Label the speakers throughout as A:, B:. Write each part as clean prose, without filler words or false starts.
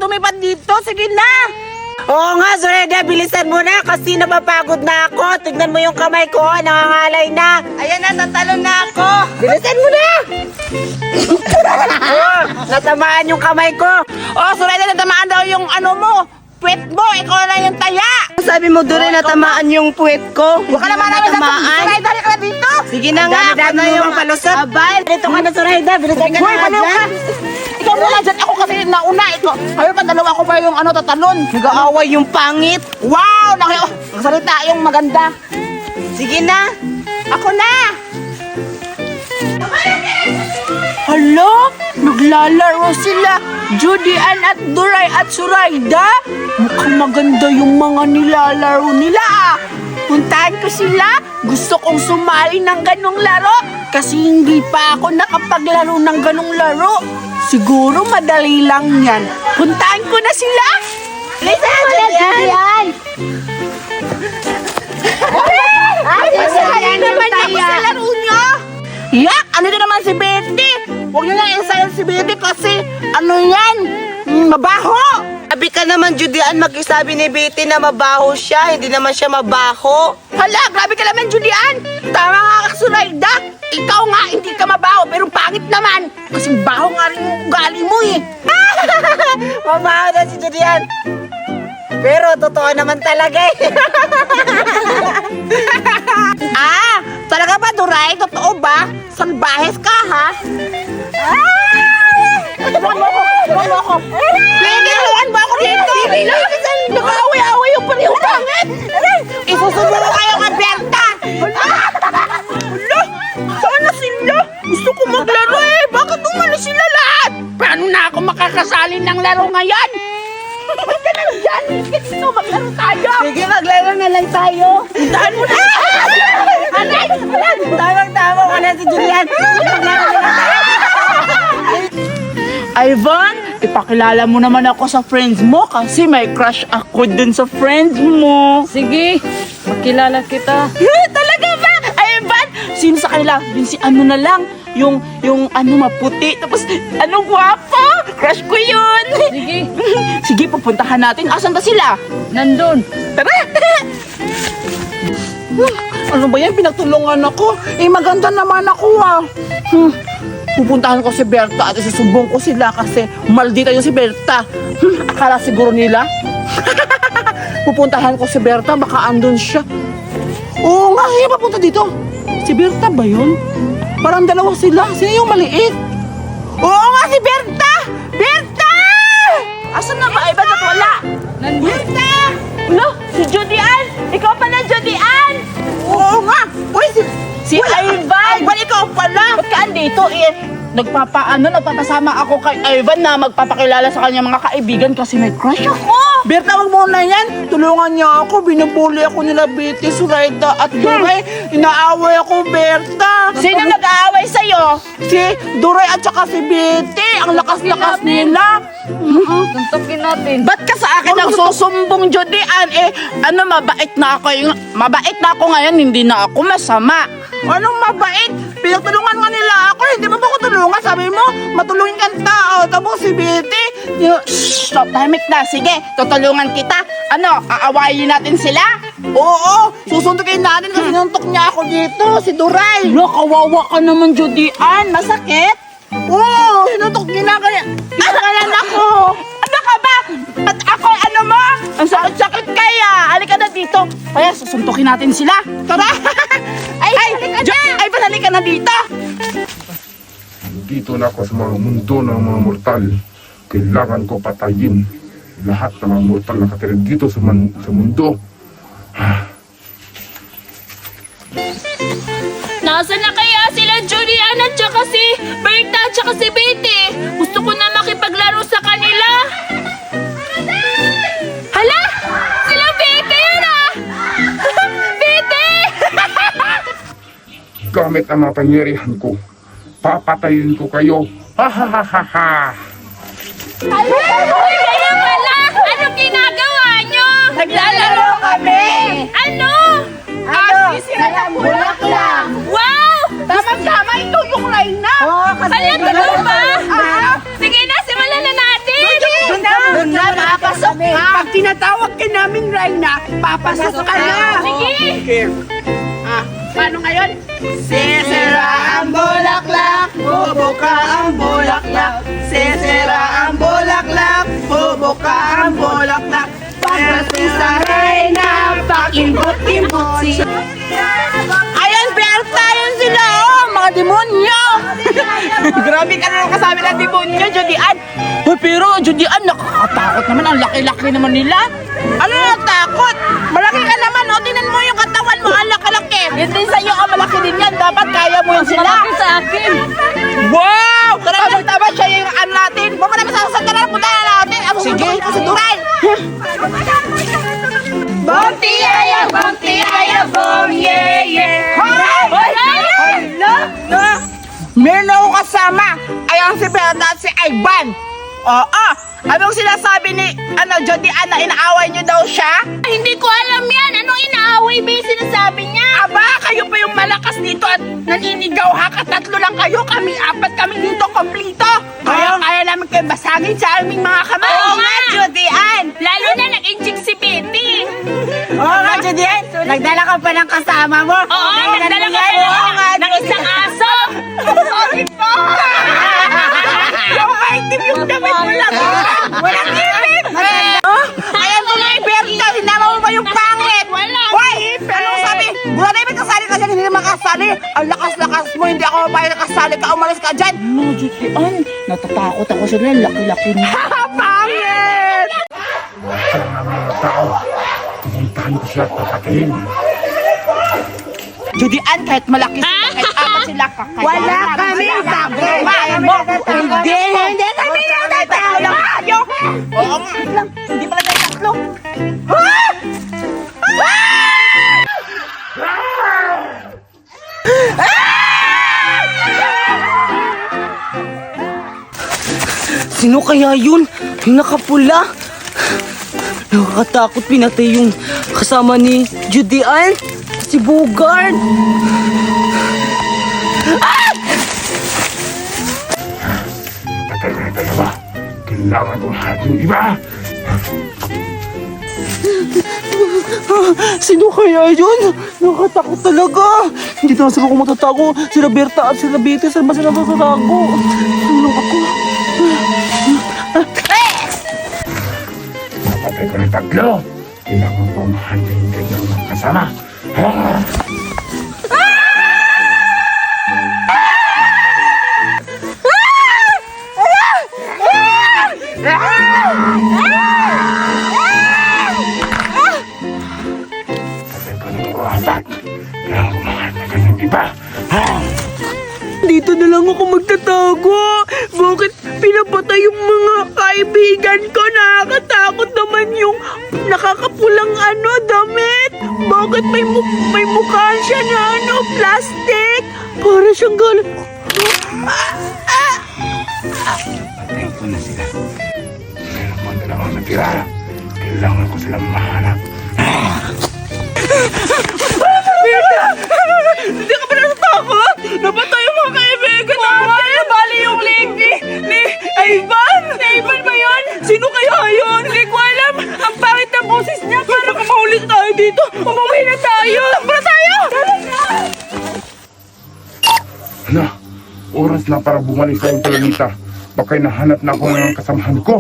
A: lumipad dito. Sige na. Oo nga, Zoraida, bilisan mo na kasi napapagod na ako. Tignan mo yung kamay ko, nangangalay na. Ayan na, natalon na ako. Bilisan mo na. Oh, natamaan yung kamay ko. Oh, Zoraida, natamaan daw yung ano mo. Puwet mo, ikaw na yung taya.
B: Sabi mo doon natamaan yung puwet ko.
A: Huwag ka naman namin natamaan. Zoraida, halika na dito.
B: Sige na nga, ako na yung palusot.
A: Abay, dito ka na, Zoraida. Bilisan ka na dyan. Ikaw muna dyan, ako kasi nauna. Ayaw pa, dalawa ko pa yung ano, tatalon.
B: Nag-aaway yung pangit.
A: Wow! Salita yung maganda.
B: Sige na.
A: Ako na!
B: Hala, naglalaro sila. Judy Ann at Duray at Zoraida. Mukhang maganda yung mga nilalaro nila ah. Puntahan ko sila. Gusto kong sumali ng ganong laro. Kasi hindi pa ako nakapaglaro ng ganong laro. Siguro madali lang yan. Puntahan ko na sila.
A: Lisa, Julian! Ay, masaya naman ako sa laro nyo! Yak! Ano din naman si Betty? Huwag nyo nang isayan si Betty kasi ano yan? Mabaho!
B: Sabi ka naman, Judy Ann, mag-isabi ni Betty na mabaho siya. Hindi naman siya mabaho.
A: Hala, grabe ka naman, Julian! Tama nga ka, Zoraida! Ikaw nga, hindi ka mabaho, pero pangit naman! Kasi baho nga rin yung ugali mo eh!
B: Mabaho na si Judy Ann. Pero totoo naman talaga eh.
A: Ah! Talaga ba, Duray? Totoo ba? Salbahes ka, ha? Tulungan mo ako! Tulungan mo ako! Baby, tulungan mo ako dito! Nag-away-away yung panihong pangit! Isusubo ko kayo kay Berta! Hala! Saan na sila? Gusto ko maglaro eh! Bakit umano sila lahat? Paano na ako makakasali ng laro ngayon? Ba't ka nandyan? Dito, maglaro tayo!
B: Sige, maglaro na lang tayo.
A: Puntaan mo na! Aray!
B: Tawag-tawag ko na si Judy Ann. Maglaro na lang tayo.
C: Ivan, ipakilala mo naman ako sa friends mo kasi may crush ako dun sa friends mo.
D: Sige, makilala kita.
C: Talaga ba? Ivan, sino sa kanila? Yung si ano na lang, yung ano maputi, tapos ano gwapo. Crush ko yun.
D: Sige,
C: Sige, pupuntahan natin. Asan ba sila?
D: nandun.
C: Tara!
A: Ano ba yan? Pinagtulungan ako. Eh, maganda naman ako ah. Pupuntahan ko si Berta at isusumbong ko sila kasi maldita yung si Berta. Akala siguro nila. Pupuntahan ko si Berta, baka andun siya. Oo nga, papunta dito. Si Berta ba yun? Parang dalawa sila. Sino yung maliit? Oo nga, si Berta! Berta!
C: Asan na ba, Ivan? At wala.
D: Nandun.
C: Berta! No, si Judy Ann! Ikaw pala, Judy Ann!
A: Oo nga! Uy,
C: Si Ivan!
A: Ivan, ikaw pala!
C: Ba't ka andito? Nagpapasama ako kay Ivan na magpapakilala sa kanya mga kaibigan kasi may crush ako.
A: Berta, wag mo na yan. Tulungan niya ako. Binubuli ako nila Betty, Zoraida at Duray. Inaaway ako, Berta.
C: Sino nag-aaway sa'yo?
A: Si Duray at saka si Betty. Ang lakas-lakas nila.
D: Tuntukin natin.
C: Ba't ka sa akin nagsusumbong, Judy Ann? Mabait na ako. Mabait na ako ngayon, hindi na ako masama.
A: Anong mabait? Pinagtulungan nga nila ako. Hindi mo ba ako tulungan? Sabi mo, matulungin kang tao. Tapos si Betty.
C: Shh! Stop, tahimik na. Sige, tutulungan kita. Ano, aawayin natin sila?
A: Oo, susuntukin natin kasi nantok niya ako dito. Si Duray.
C: Lo, kawawa ka naman, Judy Ann. Masakit?
A: Oo, sinuntok niya kaya. Isakalan ako.
C: Ano ka ba? Ba't ako, ano mo? Ang sakit-sakit kaya. Halika na dito. Kaya susuntukin natin sila.
A: Tara.
C: Ay, ay, halika na dito.
E: Dito na ako sa mga mundo ng mga mortal. Kailangan ko patayin lahat ng mga mortal na nakatira dito sa mundo.
F: Nasaan na kaya sila Judy Ann at saka si Berta at saka si Betty? Gusto ko na makipaglaro sa kanila. Hala! Sila Betty yun ah! Betty!
E: Gamit ang mga pangyarihan ko, papatayin ko kayo. Ha ha ha ha ha!
F: Uy, kaya pala! Anong ginagawa nyo?
C: Naglalaro kami.
F: Ano?
C: Bulak lang.
F: Wow!
C: Tama-tama, ito yung line na.
A: Oo, kasi
F: Hala, ganun ba? Sige na, simulan na natin!
C: Doon na.
B: tinatawag ka namin Reyna, papasok ka na.
F: Sige!
B: Paano ngayon? Sisira ang bulaklak, bubuka ang bulaklak. Sisira ang bulaklak, bubuka ang bulaklak. Pagdating sa Reyna, pakimbot-kimbot siya.
C: Ayan, Berta, yun sila, oh, mga demonyo. Grabe ka na kasabi ng demonyo, Judian. Hoy, pero Judian, nakakatakot naman. Ang laki-laki naman nila. Ano natakot? Malaki ka naman, oh. Tingnan mo yung katawan mo, ang laki-laki. Yun din sa'yo, ang malaki din yan. Dapat kaya mo yun sila.
D: Malaki sa akin.
C: Wow! Tama siya yung ano natin. Huwag mo naman sasaktan na, punta na natin. Ang sige. Kasi Duray.
A: Bonti aya, bom, yeah, yeah.
C: Meron ako kasama. Ayan si Berta at si Ivan. Oo. Anong sinasabi ni Judian na inaaway niyo daw siya?
F: Hindi ko alam yan. Anong inaaway ba yung sinasabi niya?
C: Aba, kayo pa yung malakas dito at naninigaw ha. Katatlo lang kayo. Kami apat kami dito, komplito. Kaya namin kayo basagin sa aming mga kamay.
F: Oo nga,
C: Judian.
F: Lalo na nag-injik si Betty.
B: Oo nga, Judian. Nagdala ka pa ng kasama mo.
F: Oo, nagdala ka pa ng isang aso.
C: Yung item yung damit mo lang. Walang item. Ayan mo na Berta. Sinama mo ba yung pangit?
F: Wala.
C: Hoy! Anong sabi? Mula na yung kasali kasi hindi makasali. Ang lakas-lakas mo. Hindi ako mapayag nakasali ka. Umalis ka dyan. No, Judian. Natatakot ako sila. Laki-laki niya. Pangit!
E: Sa mga tao, pumuntahan ko siya at papatayin.
C: Judian, kahit malaki sila, kahit apat sila, kakaya.
B: Wala kami takot.
C: Hindi kami yung tatalo. Oo nga. Hindi pala tayo tatlo.
A: Sino kaya yun? Yung nakapula? Nakakatakot, pinatay yung kasama ni Judian. Si Bogart.
E: Patay ko na dalawa. Kailangan ko lahat yung iba.
A: Sino kaya yun? Nakakatakot talaga. Hindi na sila kung matatago. Sila Berta at sila Betty. Saan ba sila matatago? Ano ako?
E: Patay ko na tatlo. Kailangan ko mahal yung kanyang mga kasama. Patay ko na mga apat. Kailangan ko mahal ng kanyang iba.
A: Dito na lang ako magtatago. Bakit pinapatay yung mga kaibigan ko? Nakakatakot naman yung nakakapulang damit. Bakit may mukha siya na plastic? Para siyang galit.
E: Patay ko na sila. Meron mo dalawang natira. Kailangan ko silang mahanap.
C: Hindi ka pa natatakot? Napatay yung mga kaibigan natin. Bali yung leg ni Ivan. Si Ivan ba yun? Sino kaya yun? Hindi ko alam. Ang pangit ng boses niya. Paano ka mahuli tayo dito? Umuwi na tayo. Takbo na tayo.
E: Hala, oras na para bumalik sa yung planeta. Baka nahanap na ako ng kasamahan ko.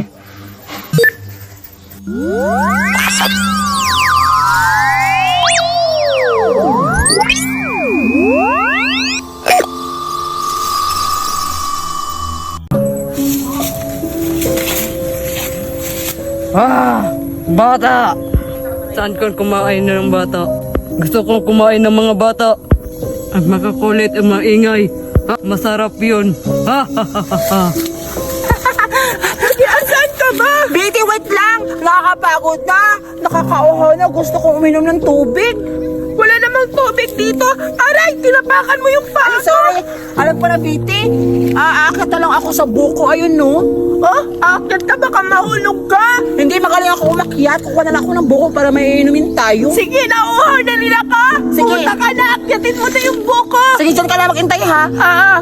A: Bata! Saan ka kumain na ng bata? Gusto kong kumain ng mga bata. At makakulit at maingay. Masarap yun.
B: Saan ka ba? Betty, wait lang. Nakakapagod na. Nakakauhaw na. Gusto kong uminom ng tubig. Wala namang ng tubig dito. Aray, tinapakan mo yung paa ko. Sorry. Alam ko na, Biti. Aakit na lang ako sa buko. Ayun, no? Oh, aakit ka. Baka mahulog ka. Hindi, magaling ako umakyat. Kukuha na lang ako ng buko para may inumin tayo. Sige, nauuhaw na nila ka. Sige. Punta ka na. Akyatin mo na yung buko. Sige, dyan ka na maghintay, ha?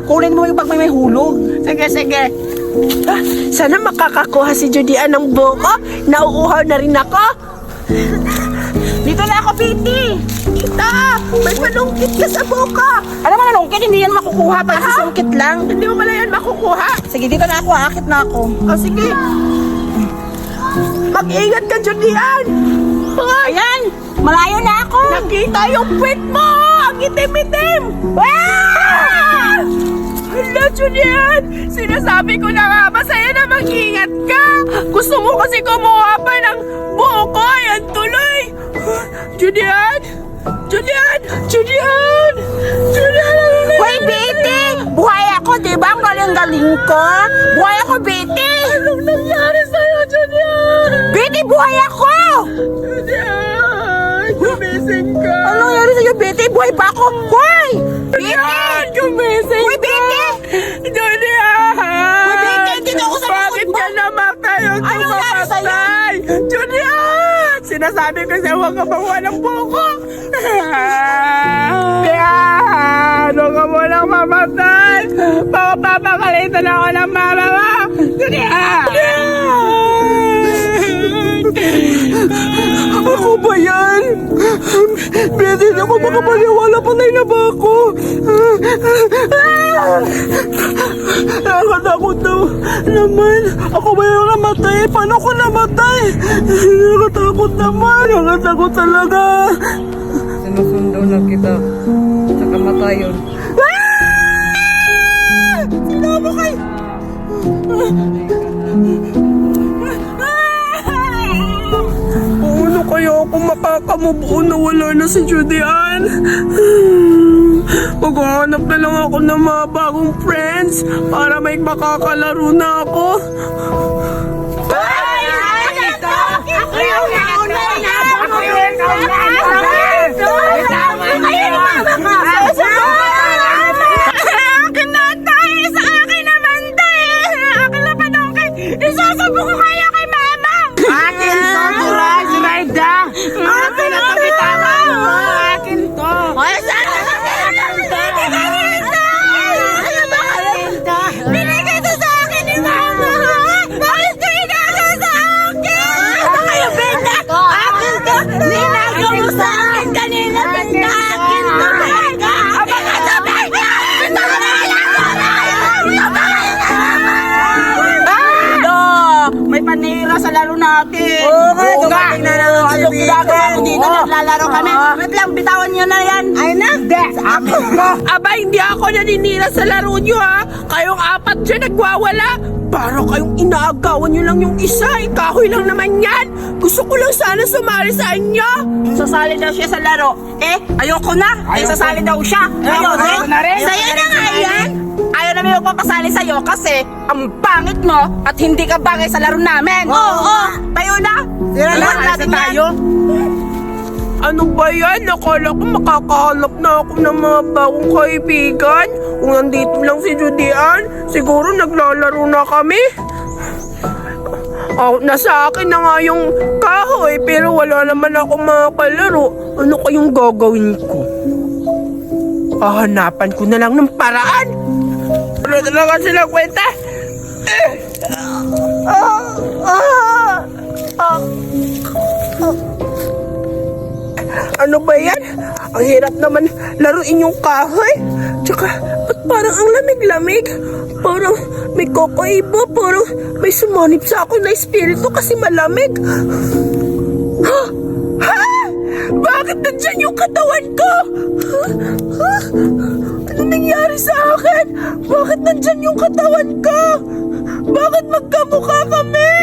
B: Kunin mo yung pag may hulog. Sige, sige. Sana makakakuha si Judy Ann ng buko. Nauuhaw na rin ako. Dito na ako, Biti. Kita, may panungkit ka sa buko. Alam mo, nanungkit, hindi yan makukuha. Pagsisungkit lang. Hindi mo pala yan makukuha. Sige, dito na ako, akit na ako. Sige. Mag-ingat ka, Judy Ann. Ayan, malayo na ako. Nakita yung puwit mo. Ang itim-itim. Hala, Julian! Sinasabi ko na nga, masaya na mag-ingat ka! Gusto mo kasi kumuha pa ng buko, yan tuloy! Julian! Julian! Julian! Julian! Hoy, Betty! Buhay ako, di ba? Ang galing-galing ko! Buhay ako, Betty! Anong nangyari sa'yo, Julian? Betty, buhay ako! Julian! Gumising ka! Anong nangyari sa'yo, Betty? Buhay pa ako! Hoy! Julian! Gumising ka! Hoy, Betty! Julian! Hoy, Betty! Dito ako sa bakit ka namatay? Anong nangyari sa'yo? Julian! Sinasabi ko sa'yo, huwag ka makuha ng buko! Huwag ka mo lang mamatay! Papapakalitan ako ng mama mo! Julian! Ako ba yan? Betty, hindi ako makapaniwala, patay na ba ako? Nakatakot daw naman. Ako ba yung namatay? Paano ko namatay? Nakatakot naman. Nakatakot talaga.
D: Sinusundo na kita sa kamatayon.
B: Sino mo kayo? Paano kaya ako makakamubuo na wala na si Judy Ann? Maghahanap na lang ako ng mga bagong friends para may makakalaro na ako. Isasabo ko kaya kay mama! Akin to, Duray! Zuraida! Akin na to, bitama! Akin to! Ay, sana ka binigay to sa akin ni mama! Bakit ko inagaw sa akin? Ano kayo, Benda? Akin to! Ninagaw mo sa akin kanina, Benda! Akin to, Benda! Aba ka to, Benda! Ito ka na may panira sa laro natin. Oo nga, dumating na lang ang ginagawa ko dito, naglalaro kami. Wait lang, bitawan nyo na yan. Ay na, sa akin ko. Aba, hindi ako naninira sa laro nyo, ha? Kayong apat dyan nagwawala. Para kayong inaagawan nyo lang yung isa. Kahoy lang naman yan. Gusto ko lang sana sumali sa inyo. Sasali daw siya sa laro. Ayoko na. Sasali daw siya. Ayoko na rin. Sa'yo na nga yan. Ayaw namin magpapasali sa'yo kasi ang pangit mo at hindi ka bagay sa laro namin. Oo. Tayo na. Lahat natin tayo. Ano ba yan? Nakala ko makakahanap na ako ng mga bagong kaibigan. Kung nandito lang si Judy Ann, siguro naglalaro na kami. Nasa akin na nga yung kahoy pero wala naman ako makakalaro. Ano kayong gagawin ko? Hahanapan ko na lang ng paraan. Ano talaga silang kwenta? Ano ba yan? Ang hirap naman laruin yung kahoy. Tsaka, ba't parang ang lamig-lamig? Parang may kokaiba. Parang may sumanib sa ako na espiritu kasi malamig. Ha? Bakit nandyan yung katawan ko? Ano nangyari sa akin? Bakit nandyan yung katawan ko? Bakit magkamukha kami?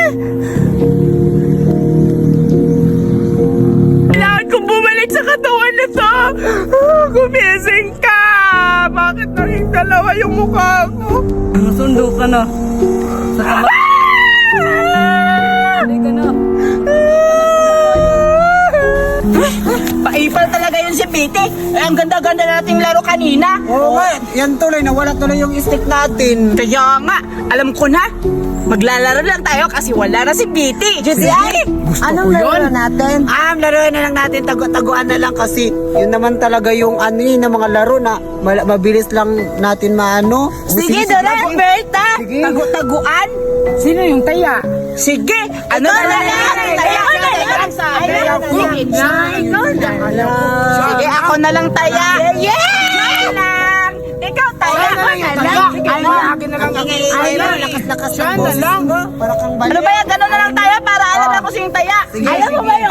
B: Kailangan kong bumalik sa katawan na to. Gumising ka! Bakit naging dalawa yung mukha ko?
D: Nasundo ka na sa kamatayon. Hindi ka na.
B: Paipal talaga yun si Betty. Eh, ang ganda-ganda na nating laro kanina.
C: Oo nga, yan tuloy, nawala tuloy yung stick natin.
B: Kaya nga, alam ko na. Maglalaro lang tayo kasi wala na si Betty. Judy,
C: Anong laro natin? Laruin na lang natin, tago-taguan na lang kasi yun naman talaga yung ano yun, na mga laro na mabilis lang natin maano.
B: Sige, Dora, Berta.
C: Sige.
B: Tagu-taguan.
C: Sino yung taya?
B: Sige, ano na lang? Sige, ako na lang taya. Yeah! Ikaw taya.
C: Akin na lang. Lakas-lakas yung boses mo. Para kang
B: Ano ba yan? Gano'n na lang tayo para alam na kung sino taya. Alam mo ba yung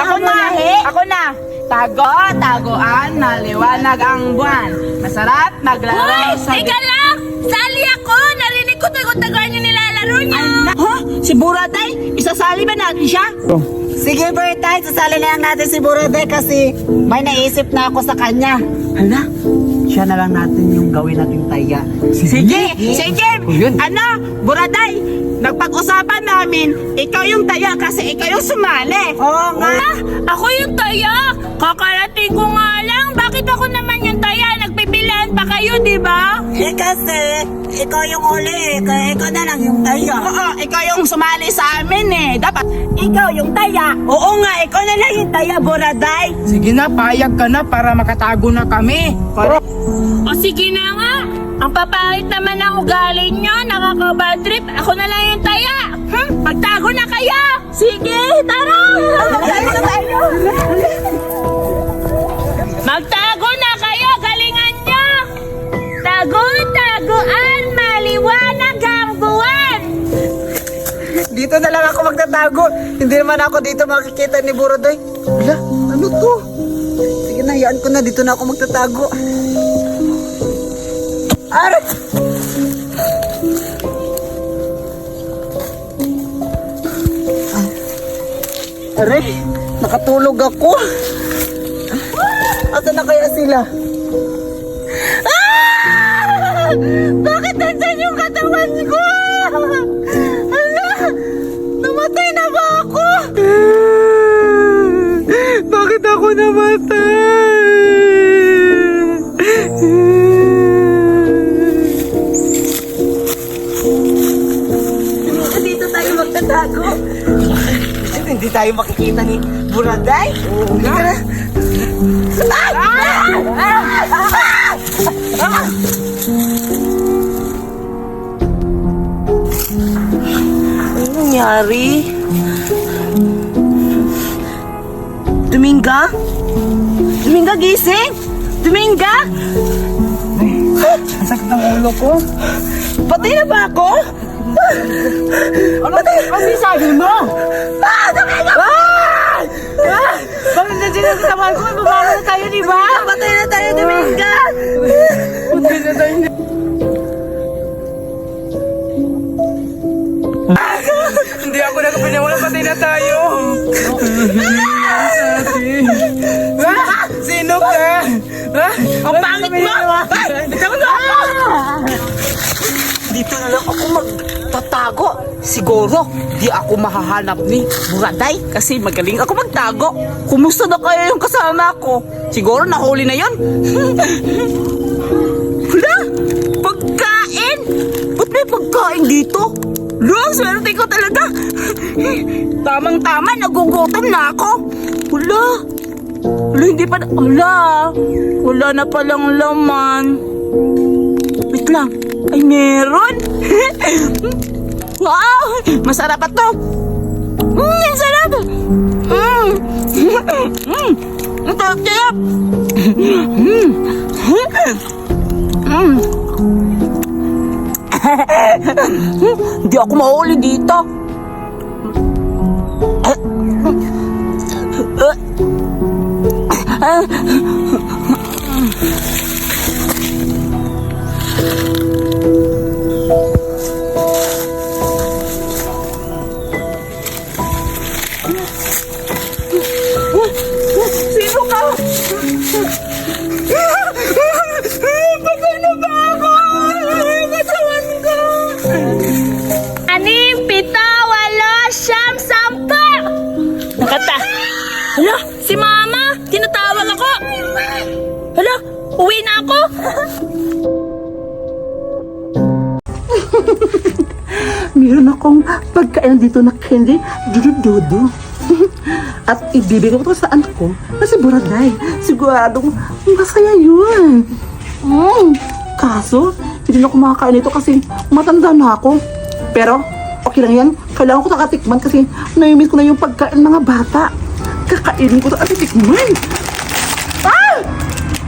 B: Ako na. Tago-taguan, maliwanag ang buwan. Masarap maglaro sa...
F: Teka lang! Sali ako! Narinig ko tago-taguan yung nilalaro niyo!
B: Ha? Si Buraday? Isasali ba natin siya?
C: Sige, Bertay, sasali na lang natin si Burode kasi may naisip na ako sa kanya.
B: Hala?
C: Siya na lang natin yung gawin nating taya.
B: Sige! Sige! Ano? Buraday! Nagpag-usapan namin, ikaw yung taya kasi ikaw yung sumali.
C: Oo nga.
F: Ah, ako yung taya! Kakarating ko nga lang! Bakit ako naman yung taya? Nagpipilaan pa kayo, di ba?
C: Kasi ikaw yung uli, kaya ikaw na lang yung taya.
B: Oo, ikaw yung sumali sa amin eh. Dapat ikaw yung taya. Oo nga, ikaw na lang yung taya, Buraday.
C: Sige na, payag ka na para makatago na kami.
F: O sige na nga! Ang papangit naman ang ugali nyo, nakaka-bad trip. Ako na lang yung taya. Magtago na kayo! Sige, tara! Magtago na kayo, galingan nyo! Tago-taguan, maliwanag ang buwan!
C: Dito na lang ako magtatago. Hindi naman ako dito makikita ni Burodoy. Wala, ano to? Sige na, hayaan ko na. Dito na ako magtatago. Aray! Aray, nakatulog ako. Asa na kaya sila? Ah! Bakit nandyan yung katawan ko? Ala! Namatay na ba ako? Bakit ako namatay? Dito tayo magtatago. Hindi tayo makikita ni Buraday. Oo nga. Ano nangyari? Dominga? Dominga, gising! Dominga! Ang sakit ng ulo ko. Patay na ba ako? Ano sabi mo? Dominga! Bakit na sinasabi ko? Babalo na tayo, di ba? Patay na tayo, Dominga! Patay na tayo. Hindi ako nakapinawala, patay na tayo. Sino ka?
B: Ang pangit mo! Bitaw na ako! Dito na lang ako magtatago. Siguro, di ako mahahanap ni Buraday kasi magaling ako magtago. Kumusta na kaya yung kasama ko? Siguro nahuli na yon. Wala! Pagkain! Ba't may pagkain dito? Lang, swerte ko talaga. Tamang-tama, nagugutom na ako. Wala. Wala, hindi pa. Wala. Wala na palang laman. Wait lang. Ay, meron. Wow! Masarap pa to. Ang sarap. Ang sarap. Hindi ako mahuli dito. Sino ka? Patay na ba ako? Katawan ko.
F: 6, 7, 8, 9, 10. Nakata. Hala, si Mama! Tinatawag ako!
B: Meron akong pagkain dito na candy, dudu-dudu. At ibibigay ko to sa anak ko na si Buraday. Siguradong masaya yun. Kaso, hindi na ako makakain ito kasi matanda na ako. Pero, okay lang yan. Kailangan ko nakatikman kasi nai-miss ko na yung pagkain ng mga bata. Kakainin ko to at titikman.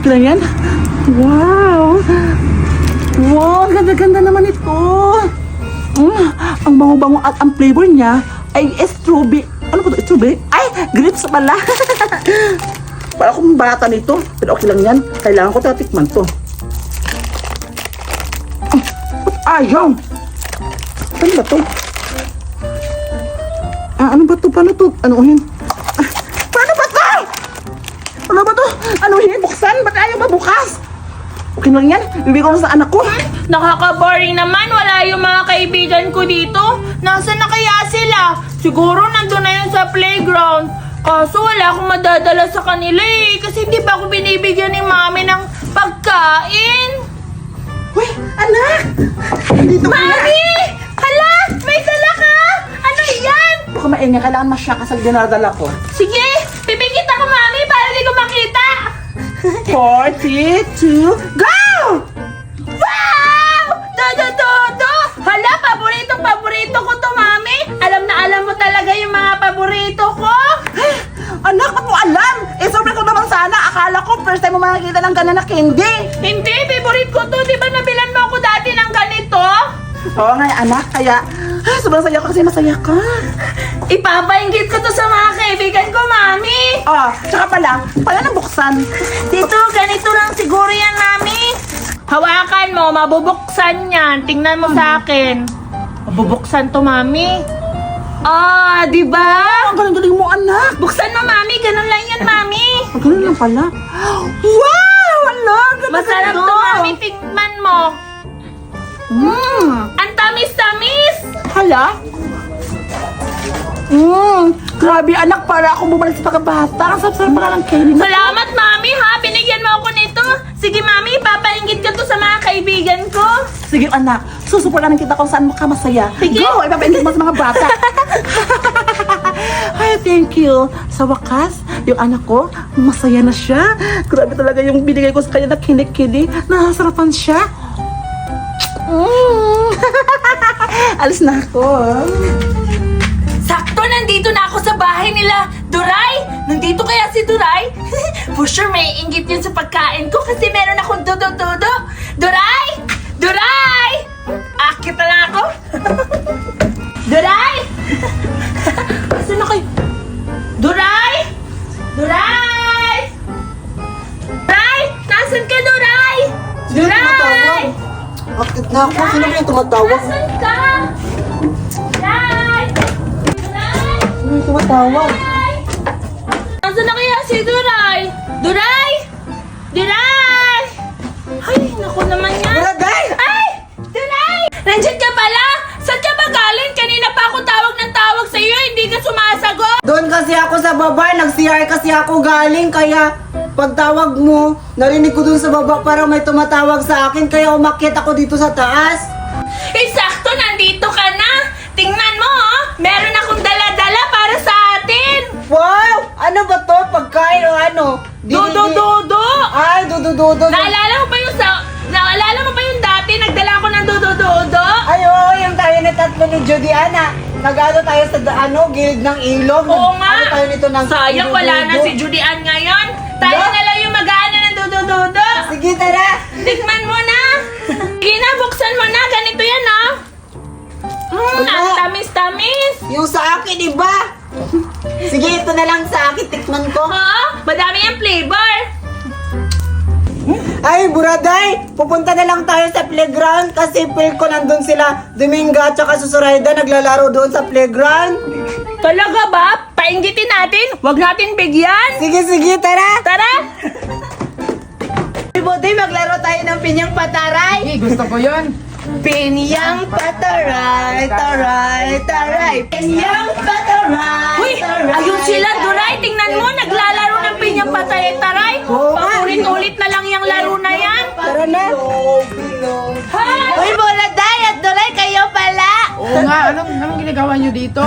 B: Okay lang yan. Wow! Wow, ganda-ganda naman ito. Ang bango-bango at ang flavor niya ay strawberry. Ano po ito? Strawberry? Ay, grapes pala. Para akong bata nito. Pero okay lang yan. Kailangan ko tatikman to. Ayaw! Ano ba to? Ano ba to? Paano to? Ano yun? Paano ba to? Ano ba to? Ano yun? Buksan? Ba't ayaw ba bukas? Okay lang yan. Bibigay ko sa anak ko.
F: Nakaka-boring naman. Wala yung mga kaibigan ko dito. Nasaan na kaya sila? Siguro nandun na yun sa playground. Kaso wala akong madadala sa kanila eh. Kasi hindi pa ako binibigyan ni mami ng pagkain.
B: Uy, anak! Dito ka na.
F: Mami! Hala! May dala ka! Ano yan?
B: Baka maingay. Kailangan masya ka sa dinadala ko.
F: Sige! Pipikit ako, mami, para di ko makita!
B: 42, go!
F: Wow! Dodo! Hala, paborito ko to, mami! Alam na alam mo talaga yung mga paborito ko!
B: Anak, ba't mo alam? Eh, sobrang ko naman sana. Akala ko first time mo makakita ng gana na candy.
F: Hindi, favorite ko to. Di ba nabilan mo ako dati ng ganito?
B: Oo nga, anak. Kaya, sobrang saya ko kasi masaya ka.
F: Ipapainggit ko to sa mga kaibigan ko, mami!
B: Tsaka pala, paano buksan?
F: Dito, ganito lang siguro yan, mami. Hawakan mo, mabubuksan yan. Tingnan mo sa akin. Mabubuksan to, mami. Di ba?
B: Ang galing-galing mo, anak.
F: Buksan mo, mami. Ganun lang yan, mami.
B: Ang galing lang pala. Wow! Wala, ganda
F: Masarap
B: ganito.
F: to, mami. Tingnan mo. Ang tamis-tamis.
B: Hala? Grabe, anak. Para akong bumalik sa pagkabata. Ang sarap-sarap pala ng candy.
F: Salamat, mami, ha? Binigyan mo ako nito. Sige, mami, papainggit ka to sa mga kaibigan ko.
B: Sige, anak. Susuportahan kita kung saan mo ka masaya.
F: Sige.
B: Go! Ipapaingit mo sa mga bata. Ay, thank you. Sa wakas, yung anak ko, masaya na siya. Grabe talaga yung binigay ko sa kanya na kinik-kili. Nakasarapan siya. Alis na ako.
F: Sakto, nandito na ako sa bahay nila. Duray! Nandito kaya si Duray? For sure, may inggit yun sa pagkain ko kasi meron akong dodo-dodo. Duray! Duray! Akit na lang ako. Duray! Asan na kayo? Duray! Duray! Duray! Nasaan ka, Duray? Duray!
B: Akit na ako. Sino ba yung tumatawag?
F: Nasaan ka? Duray! Duray!
B: Sino yung tumatawag?
F: Nasaan na kaya si Duray? Duray! Duray! Ay, naku naman yan.
B: Buraday!
F: Ay! Duray! Nandiyan ka pala? Saan ka ba galing? Kanina pa ako tawag ng tawag sa iyo, hindi ka sumasagot.
A: Doon kasi ako sa baba, nag-CR kasi ako galing, kaya pagtawag mo, narinig ko doon sa baba parang may tumatawag sa akin, kaya umakyat ako dito sa taas.
F: Sakto, nandito ka na. Tingnan mo, oh. Meron akong dala-dala para sa atin.
A: Wow! Ano ba to? Pagkain o ano?
F: Dodo-dodo!
A: Ay, dudu-dudu.
F: Naalala mo ba yung dati nagdala ako ng dodo-dodo?
A: Ay, oo, yung tayo na tatlo ni Judy Ana. Nag-ano tayo sa gilid ng ilog.
F: Oo nga.
A: Ano tayo nito ng
F: Sayang wala na si Judy Ann ngayon. Tayo
A: Ba?
F: na lang yung mag-aana ng dodo-dodo.
A: Sige, tara.
F: Tikman mo na. Sige na, buksan mo na. Ganito yan, oh. Ang tamis-tamis.
A: Yung sa akin, iba. Sige, ito na lang sa akin. Tikman ko.
F: Oo, madami yung flavor.
A: Ay, Buraday! Pupunta na lang tayo sa playground kasi feel ko nandun sila Dominga at saka Susurayda naglalaro doon sa playground.
F: Talaga ba? Painggitin natin? Huwag natin bigyan.
A: Sige, tara!
F: Tara!
A: Buti, maglaro tayo ng pinyang pataray.
C: Gusto ko yun.
A: Pinyang pataray, taray. Pinyang pataray,
F: Uy, ayun sila, Duray. Tingnan mo, naglalaro ng pinyang patay-taray.
A: Oo nga.
F: Paulit-ulit na lang yung laro na yan.
A: Tara
B: Tara na.
A: Uy, Buladay at Duray, kayo pala!
C: Oo nga, anong ginagawa nyo dito?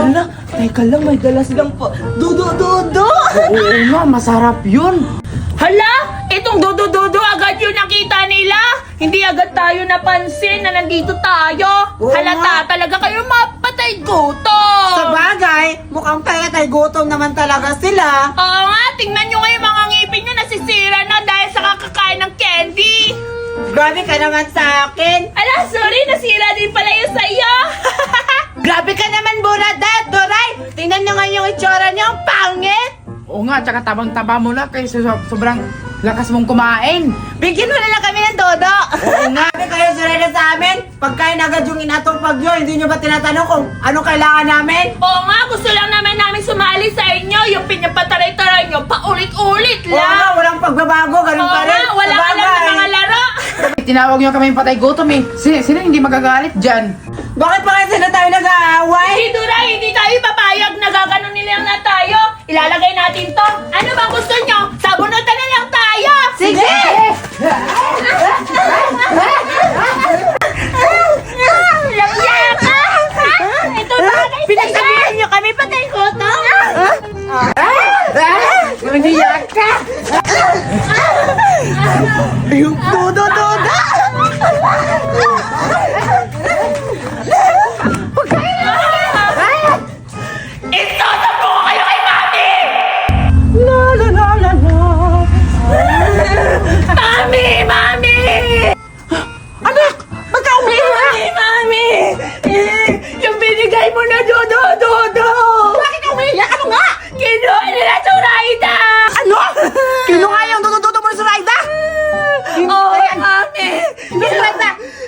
B: Teka lang, may dala silang dudu.
C: Oo nga, masarap yun.
F: Hala! Itong dudu-dudu agad yung nakita nila! Hindi agad tayo napansin na nandito tayo! Halata talaga kayo mapatay gutom!
B: Sa bagay, mukhang tay gutom naman talaga sila.
F: Oo nga, tingnan nyo nga yung mga ngipin nyo nasisira na dahil sa kakakain ng candy!
B: Grabe ka naman sa akin.
F: Ala, sorry, nasira din pala yung sa'yo!
A: Grabe ka naman, Buladay at Duray! Tingnan nyo nga yung itsura niyo, ang pangit!
C: Oo nga, tsaka tabang-taba mo na kasi sobrang lakas mong kumain.
A: Bigyan mo na lang kami ng dodo!
B: Oo nga. Grabe kayo sila sa amin. Pagkain agad yung inatupag nyo, hindi nyo ba tinatanong kung anong kailangan namin?
F: Oo nga, gusto lang namin sumali sa inyo. Yung pinapataray-taray nyo, paulit-ulit
B: Oo nga,
F: lang.
B: walang pagbabago, ganun
F: Oo
B: pa rin.
F: nga, wala
B: Sa
F: ka lang
B: bagay.
F: ng mga laro.
C: Tinawag nyo kami patay gutom eh. Sino hindi magagalit dyan?
B: Bakit pa kasi na tayo nag-aaway?
F: Hindi, Duray, hindi tayo papayag na gaganon nila na tayo. Ilalagay natin to. Ano bang gusto nyo? Sabunutan na lang tayo.
A: Sige!
F: Lamya ka! Ito bagay
A: Pinagsabihan nyo kami, patay gutom!
C: Nangiyak ka!
B: Yung dudu.
F: Itotopo ko kayo kay Mami! Mami! Mami!
B: Anak, ba't ka umiiyak?
F: Mami! Yung binigay mo na dodo!
B: Bakit ka umiiyak? Ano nga?
F: Kinuha nila sa Raida!
B: Ano? Kino nga yung dudu mo sa Raida?
F: Oo, Mami!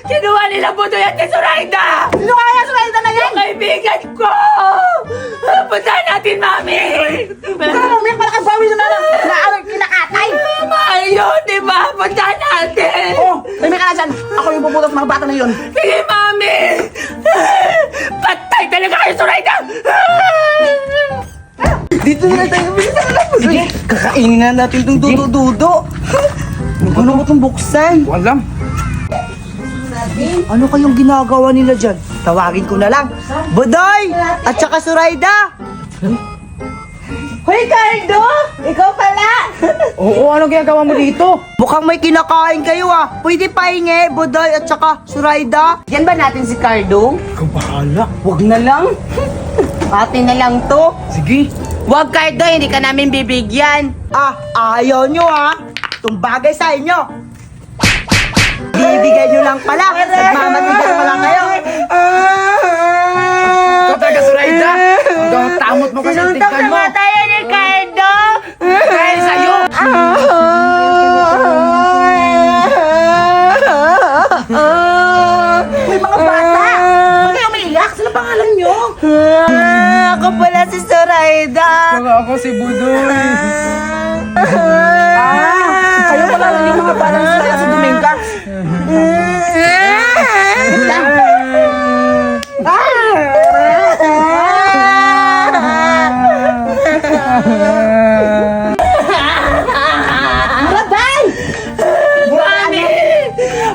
F: Kinuha nila po doon yan kay Zoraida!
B: Sino nga yung sa Raida na yan?
F: Yung kaibigan ko! Puntahan natin, Mami!
B: Bakit ka umiiyak? Para ka bawi na kinakatay.
F: Ayun, di ba? Puntahan natin!
B: Oh, may ka na dyan. Ako yung puputot mga bata na yun.
F: Sige, Mami! Patay talaga kayo, Zoraida!
B: Dito na tayo. Sige, kakainin na natin itong dudu. Ano mo itong buksan?
C: Walang.
B: Ano kayong ginagawa nila dyan? Tawagin ko na lang. Budoy! At saka Suraida!
A: Hoy, Cardo! Ikaw pala!
C: Oo, ano ginagawa mo dito?
B: Mukhang may kinakain kayo ah. Pwede pahingi, Budoy at saka Suraida.
A: Yan ba natin si Cardo?
B: Ikaw bahala. Huwag na lang.
A: Atin na lang to.
C: Sige.
A: Wag, Cardo, hindi ka namin bibigyan.
B: Ah, ayaw nyo ah. Itong bagay sa inyo. Bibigay nyo lang pala. Nagmamatigas pa lang kayo.
C: Ikaw talaga, Zoraida. Hanggang tamot mo kasi tignan mo.
A: tayo ni Cardo!
C: Dahil sa'yo.
B: May mga bata. Huwag kayo umiiyak. Sino pangalan nyo?
A: Ako pala si Zoraida.
C: Saka ako si Budoy.
B: Kayo pala yung mga bata na sila sa Dominga.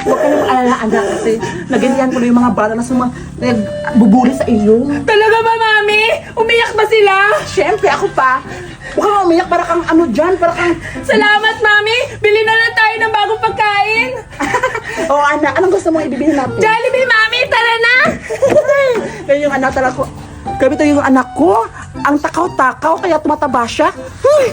B: Huwag ka nang alala, anak, kasi naganyan ko na yung mga bata na nagbubuli sa iyo.
F: Talaga ba, Mami? Umiyak ba sila?
B: Siyempre, ako pa. Huwag kang umiyak, para kang ano dyan, para kang...
F: Salamat, Mami! Bili na lang tayo ng bagong pagkain!
B: Oh, anak, anong gusto mong ibibili natin?
F: Jollibee, Mami! Tara na!
B: Kaya yung anak talaga ko. Grabe to yung anak ko. Ang takaw-takaw, kaya tumataba siya. Uy,